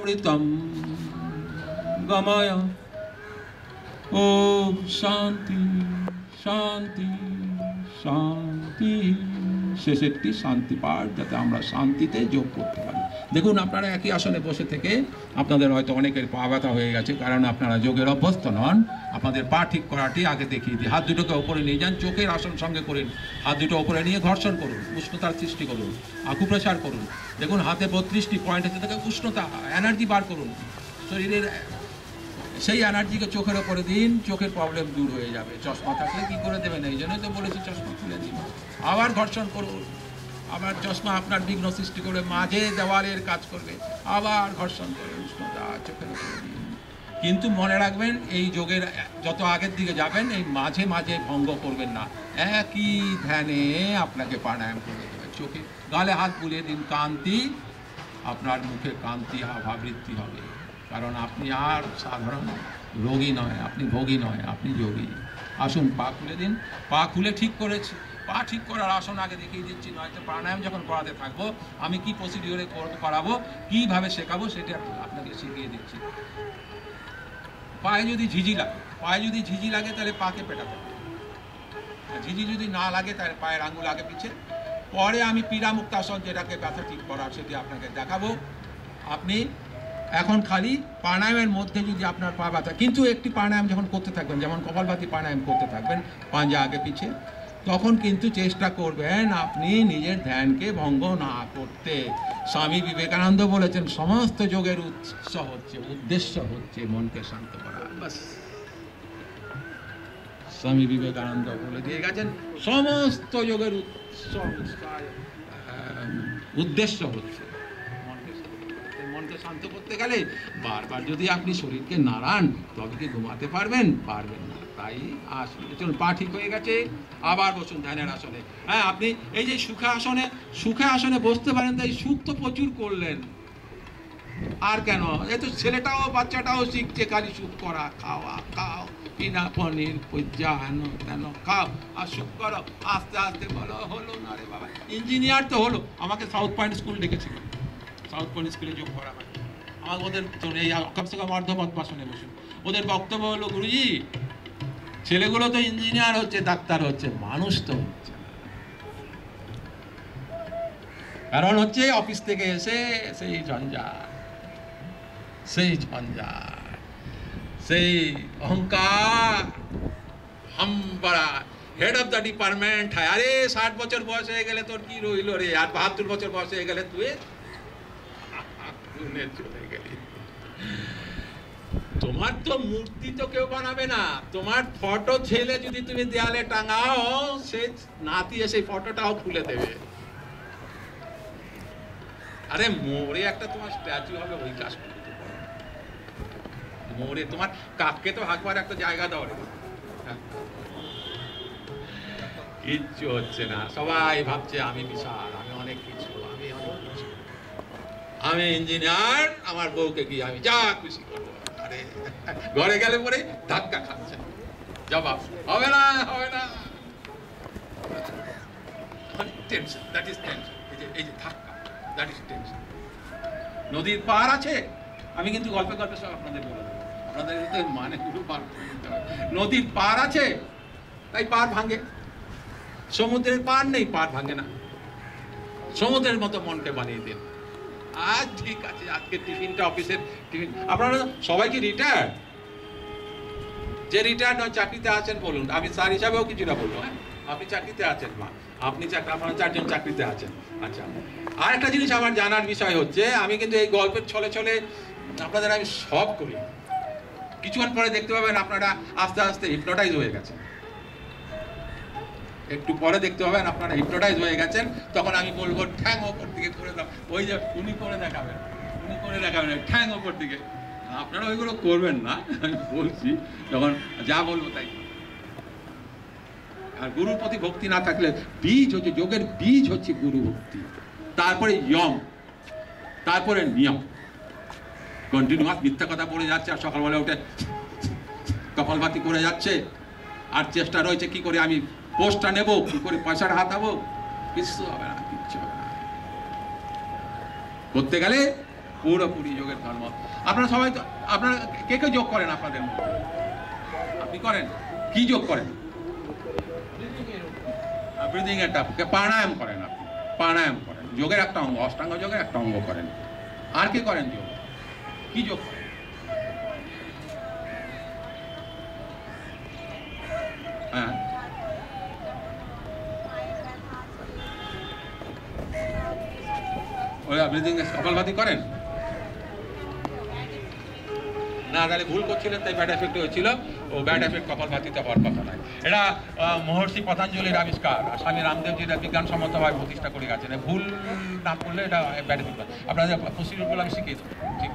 অমৃতম গময়। ওম শান্তি শান্তি শান্তি। শেষেরটি শান্তি পাঠ, যাতে আমরা শান্তিতে যোগ করতে পারি। দেখুন, আপনারা একই আসনে বসে থেকে আপনাদের হয়তো অনেকের পা ব্যথা হয়ে গেছে, কারণ আপনারা যোগের অভ্যস্ত নন। আপনাদের পা ঠিক করাটি আগে দেখিয়ে দিই। হাত দুটোকে ওপরে নিয়ে যান, চোখের আসন সঙ্গে করুন। হাত দুটো ওপরে নিয়ে ঘর্ষণ করুন, উষ্ণতার সৃষ্টি করুন, আকুপ্রেসার করুন। দেখুন, হাতে 32টি পয়েন্ট আছে, থেকে উষ্ণতা, এনার্জি বার করুন। শরীরের সেই এনার্জিকে চোখের ওপরে দিন, চোখের প্রবলেম দূর হয়ে যাবে। চশমা থাকলে কি করে দেবেন, এই জন্যই তো বলেছি চশমা খুলে দিন। আবার ঘর্ষণ করুন, আবার চশমা আপনার বিঘ্ন সৃষ্টি করে মাঝে দেওয়ালের কাজ করবে। আবার ঘর্ষণ করে উষ্ণতা চোখের ওপরে দিন। কিন্তু মনে রাখবেন, এই যোগের যত আগের দিকে যাবেন, এই মাঝে মাঝে ভঙ্গ করবেন না। একই ধ্যানে আপনাকে প্রাণায়াম করে দেবে। চোখে গালে হাত বুলিয়ে দিন, কান্তি, আপনার মুখে কান্তি ভাবৃত্তি হবে। কারণ আপনি আর সাধারণ রোগী নয়, আপনি ভোগী নয়, আপনি যোগী। আসুন, পা খুলে দিন। পা খুলে ঠিক করেছি, পা ঠিক করার আসন আগে দেখিয়ে দিচ্ছি। নয়তো প্রাণায়াম যখন করাতে থাকবো, আমি কি প্রসিডিওরে করাবো, কীভাবে শেখাবো, সেটা আপনাকে শিখিয়ে দিচ্ছি। পায়ে যদি ঝিঝি লাগে, তাহলে পাকে পেটাতে হবে। ঝিঝি যদি না লাগে, তাহলে পায়ের আঙুল আগে পিছে। পরে আমি পীড়া মুক্তাসন, যেটাকে ব্যথা ঠিক করার, সেটি আপনাকে দেখাবো। আপনি এখন খালি প্রাণায়ামের মধ্যে যদি আপনার পা ব্যথা, কিন্তু একটি প্রাণায়াম যখন করতে থাকবেন, যেমন কপালভাতি প্রাণায়াম করতে থাকবেন পাঞ্জা আগে পিছে, তখন কিন্তু চেষ্টা করবেন আপনি নিজের ধ্যানকে ভঙ্গ না করতে। স্বামী বিবেকানন্দ বলেছেন, সমস্ত যোগের উৎস হচ্ছে, উদ্দেশ্য হচ্ছে মনকে শান্ত করা। বাস, স্বামী বিবেকানন্দ বলে দিয়ে গেছেন, সমস্ত যোগের উদ্দেশ্য হচ্ছে মনকে শান্ত করতে গেলে বারবার যদি আপনি শরীরকে নাড়ান, তবে কি ঘুমাতে পারবেন? পারবেন না। তাই আসুন, চলুন, পা ঠিক হয়ে গেছে, আবার বসুন ধ্যানের আসনে। হ্যাঁ, আপনি এই যে সুখে আসনে বসতে পারেন, তাই সুখ তো প্রচুর করলেন। আর কেন, এই তো ছেলেটাও বাচ্চাটাও শিখছে খালি সুখ করা, খাওয়া, খাও, পিনা পনির পিজ্জা, হেন তেন খাও আর সুখ করো। আস্তে আস্তে বলো, হলো না রে বাবা। ইঞ্জিনিয়ার তো হলো। আমাকে সাউথ পয়েন্ট স্কুল ডেকেছিল, সাউথ পয়েন্ট স্কুলে যোগ করা হয়। আমার ওদের এই কমসে কম অর্ধপদ্মাসনে বসুন। ওদের বক্তব্য হলো, গুরুজি, ছেলেগুলো তো ইঞ্জিনিয়ার হচ্ছে, ডাক্তার হচ্ছে, মানুষ তো হচ্ছে না। কারণ হচ্ছে অফিস থেকে এসে সেই ঝঞ্ঝাট, সেই অহংকার, হাম বড়া হেড অফ দ্য ডিপার্টমেন্ট। আরে 60 বছর বয়স হয়ে গেলে তোর কি রইল রে? আর 72 বছর বয়স হয়ে গেলে তুই চলে গেলি। তোমার তো মূর্তি তো কেউ বানাবে না, তোমার ফটো ছেলে যদি তুমি দেয়ালে টাঙাও, সে নাতি এসে ফটোটাও খুলে দেবে। আরে মোরে একটা তোমার স্ট্যাচু হবে, ওই কাজ করতে পারো। মোরে তোমার কাককে তো হাঁকবার একটা জায়গা দাও রে। কিচ্ছু হচ্ছে না, সবাই ভাবছে আমি বিশাল, আমি অনেক কিছু, আমি ইঞ্জিনিয়ার, আমার বউকে গিয়ে আমি যা খুশি করবো। আরে ঘরে গেলে পরে ধাক্কা খাচ্ছে, জবাব হবে না, হবে না। Tension, that is tension. এই যে ধাক্কা, দ্যাট ইজ টেনশন। নদীর পার আছে, আমি কিন্তু গল্পে গল্পে সব আপনাদের বলে দেবো, আপনাদের মানে পুরো পার। নদীর পার আছে, তাই পার ভাঙে। সমুদ্রের পার নেই, পার ভাঙে না। সমুদ্রের মতো মনকে বানিয়ে দিন। আজ ঠিক আছে, আজকে টিফিনটা অফিসের টিফিন। আপনারা সবাই কি রিটায়ার্ড? যে রিটায়ার্ড নয়, চাকরিতে আছেন বলুন। আমি স্যার হিসাবেও কিছুটা বলবো। হ্যাঁ, আপনি চাকরিতে আছেন, মা আপনি আপনারা 4 জন চাকরিতে আছেন। আচ্ছা, আর একটা জিনিস আমার জানার বিষয় হচ্ছে, আমি কিন্তু এই গল্পের ছলে ছলে আপনাদের আমি সব করি। কিছুক্ষণ পরে দেখতে পাবেন আপনারা আস্তে আস্তে হিপনোটাইজ হয়ে গেছেন। একটু পরে দেখতে পাবেন আপনারা হিপনোটাইজ হয়ে গেছেন। তখন আমি বলবো ঠ্যাং ওপর দিকে করে দাও। ওই যে উনি করে দেখাবেন, ঠ্যাং ওপর দিকে। আপনারা ওইগুলো করবেন না, আমি বলছি। যখন যা বলবো তাই। আর গুরুর প্রতি ভক্তি না থাকলে, বীজ হচ্ছে যোগের বীজ হচ্ছে গুরু ভক্তি, তারপরে ইয়ম, তারপরে নিয়ম। কন্টিনিউয়াস মিথ্যা কথা বলে যাচ্ছে, আর সকালবেলা উঠে কপালভাতি করে যাচ্ছে, আর চেষ্টা রয়েছে কি করে আমি পোস্টটা নেবো, কি করে পয়সাটা হাতাবো। কিচ্ছু হবে না, কিচ্ছু হবে না। করতে গেলে পুরোপুরি যোগের ধর্ম। আপনারা সবাই তো, আপনারা কে কে যোগ করেন আপনাদের মধ্যে? আপনি করেন? কি যোগ করেন? ব্রিদিং একটা প্রাণায়াম করেন, আপনি প্রাণায়াম করেন, যোগের একটা অঙ্গ, অষ্টাঙ্গ যোগের একটা অঙ্গ করেন। আর কে করেন যোগ? কি যোগ করেন? হ্যাঁ, ওরা ব্রিদিং কপালভাতি করেন না? তাহলে ভুল করছিলেন, তাই ব্যাড এফেক্ট হয়েছিল। ও ব্যাড এফেক্ট কপালভাতিতে হওয়ার কথা নয়। এটা মহর্ষি পতঞ্জলির আবিষ্কার, স্বামী রামদেবজির বিজ্ঞানসম্মতভাবে প্রতিষ্ঠা করে গেছেন। ভুল না করলে এটা ব্যাড এফেক্ট হয়। আপনারা পশ্চিমবঙ্গ আমি শিখিয়ে দেবো, ঠিক।